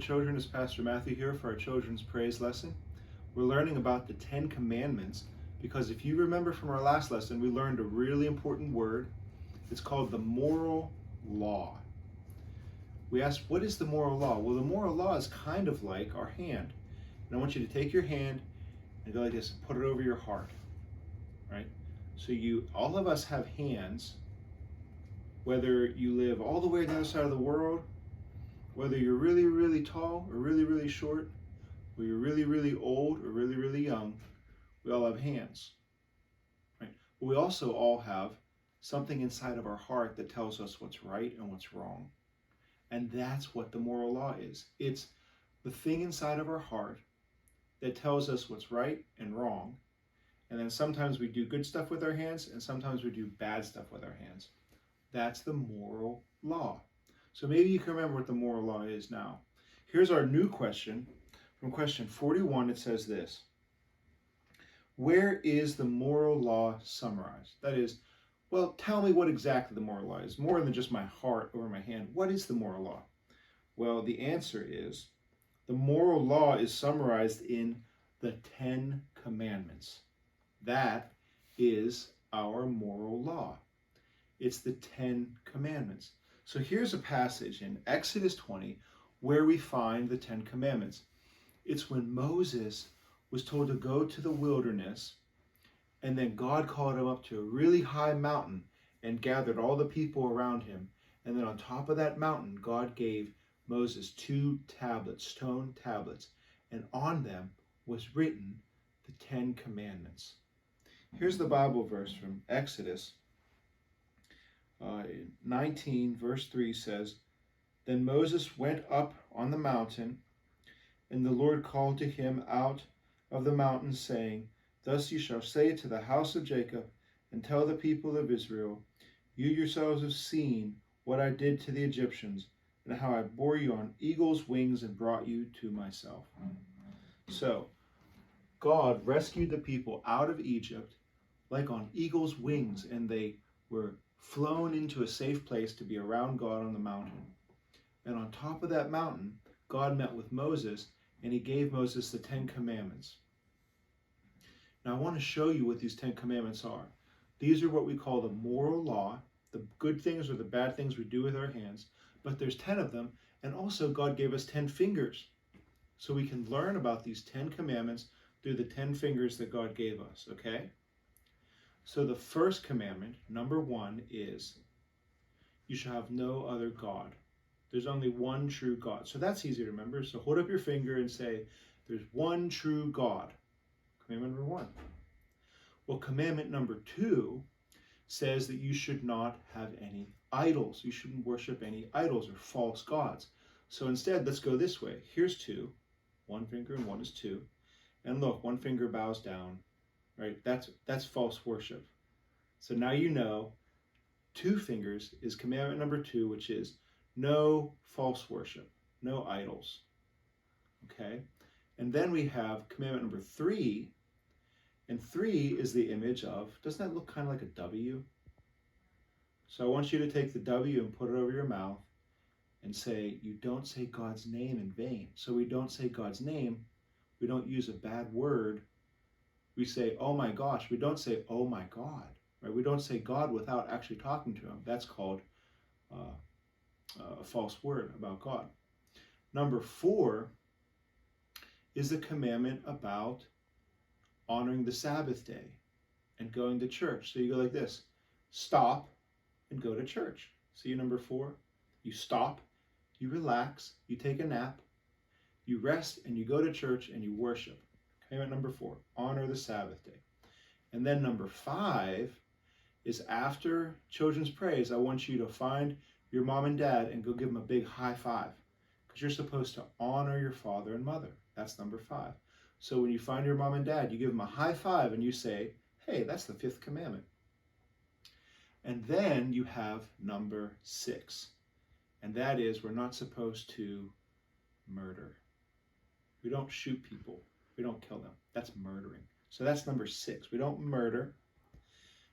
children. It's Pastor Matthew here for our children's praise lesson. We're learning about the Ten Commandments because if you remember from our last lesson, we learned a really important word. It's called the moral law. We asked, what is the moral law? Well, the moral law is kind of like our hand. And I want you to take your hand and go like this and put it over your heart, right? So all of us have hands, whether you live all the way on the other side of the world, whether you're really, really tall or really, really short, or you're really, really old or really, really young, we all have hands, right? But we also all have something inside of our heart that tells us what's right and what's wrong. And that's what the moral law is. It's the thing inside of our heart that tells us what's right and wrong. And then sometimes we do good stuff with our hands, and sometimes we do bad stuff with our hands. That's the moral law. So maybe you can remember what the moral law is now. Here's our new question. From question 41, it says this. Where is the moral law summarized? That is, well, tell me what exactly the moral law is. More than just my heart over my hand. What is the moral law? Well, the answer is the moral law is summarized in the Ten Commandments. That is our moral law. It's the Ten Commandments. So here's a passage in Exodus 20 where we find the Ten Commandments. It's when Moses was told to go to the wilderness, and then God called him up to a really high mountain and gathered all the people around him. And then on top of that mountain, God gave Moses 2 tablets, stone tablets, and on them was written the Ten Commandments. Here's the Bible verse from Exodus 19, verse 3 says, Then Moses went up on the mountain, and the Lord called to him out of the mountain, saying, Thus you shall say to the house of Jacob, and tell the people of Israel, You yourselves have seen what I did to the Egyptians, and how I bore you on eagle's wings and brought you to myself. So, God rescued the people out of Egypt like on eagle's wings, and they were flown into a safe place to be around God on the mountain. And on top of that mountain, God met with Moses, and he gave Moses the Ten Commandments. Now I want to show you what these Ten Commandments are. These are what we call the moral law, the good things or the bad things we do with our hands, but there's 10 of them, and also God gave us 10 fingers. So we can learn about these 10 commandments through the 10 fingers that God gave us, okay? So the first commandment, number 1, is you shall have no other God. There's only one true God. So that's easy to remember. So hold up your finger and say, there's one true God. Commandment number 1. Well, commandment number 2 says that you should not have any idols. You shouldn't worship any idols or false gods. So instead, let's go this way. Here's 2. One finger and 1 is 2. And look, one finger bows down. Right? That's false worship. So now you know 2 fingers is commandment number 2, which is no false worship, no idols. Okay? And then we have commandment number 3, and 3 is the image of, doesn't that look kind of like a W? So I want you to take the W and put it over your mouth and say, you don't say God's name in vain. So we don't say God's name. We don't use a bad word. We say, oh my gosh. We don't say, oh my God. Right? We don't say God without actually talking to him. That's called a false word about God. Number 4 is the commandment about honoring the Sabbath day and going to church. So you go like this, stop and go to church. See number 4? You stop, you relax, you take a nap, you rest, and you go to church and you worship. Commandment number 4, honor the Sabbath day. And then number 5 is after children's praise, I want you to find your mom and dad and go give them a big high five, because you're supposed to honor your father and mother. That's number 5. So when you find your mom and dad, you give them a high five and you say, hey, that's the 5th commandment. And then you have number 6. And that is, we're not supposed to murder. We don't shoot people. We don't kill them. That's murdering. So that's number 6. We don't murder.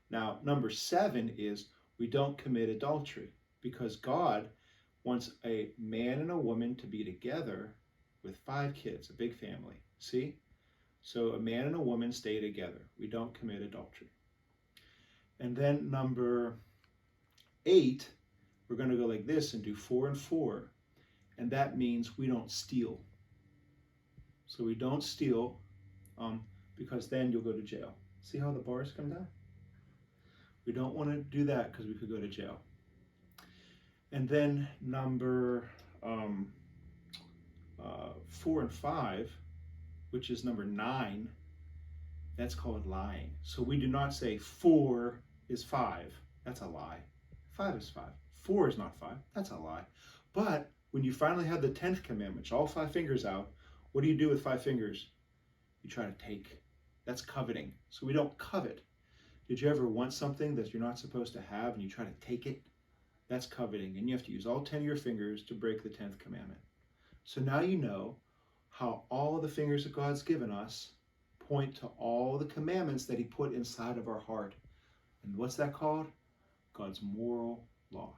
Now, number 7 is we don't commit adultery, because God wants a man and a woman to be together with 5 kids, a big family. See? So a man and a woman stay together. We don't commit adultery. And then number 8, we're going to go like this and do 4 and 4. And that means we don't steal. So we don't steal because then you'll go to jail. See how the bars come down? We don't want to do that because we could go to jail. And then number 4 and 5, which is number 9, that's called lying. So we do not say 4 is 5. That's a lie. 5 is 5. 4 is not 5. That's a lie. But when you finally have the 10th commandment, all 5 fingers out, what do you do with 5 fingers? You try to take. That's coveting. So we don't covet. Did you ever want something that you're not supposed to have and you try to take it? That's coveting. And you have to use all 10 of your fingers to break the 10th commandment. So now you know how all the fingers that God's given us point to all the commandments that he put inside of our heart. And what's that called? God's moral law.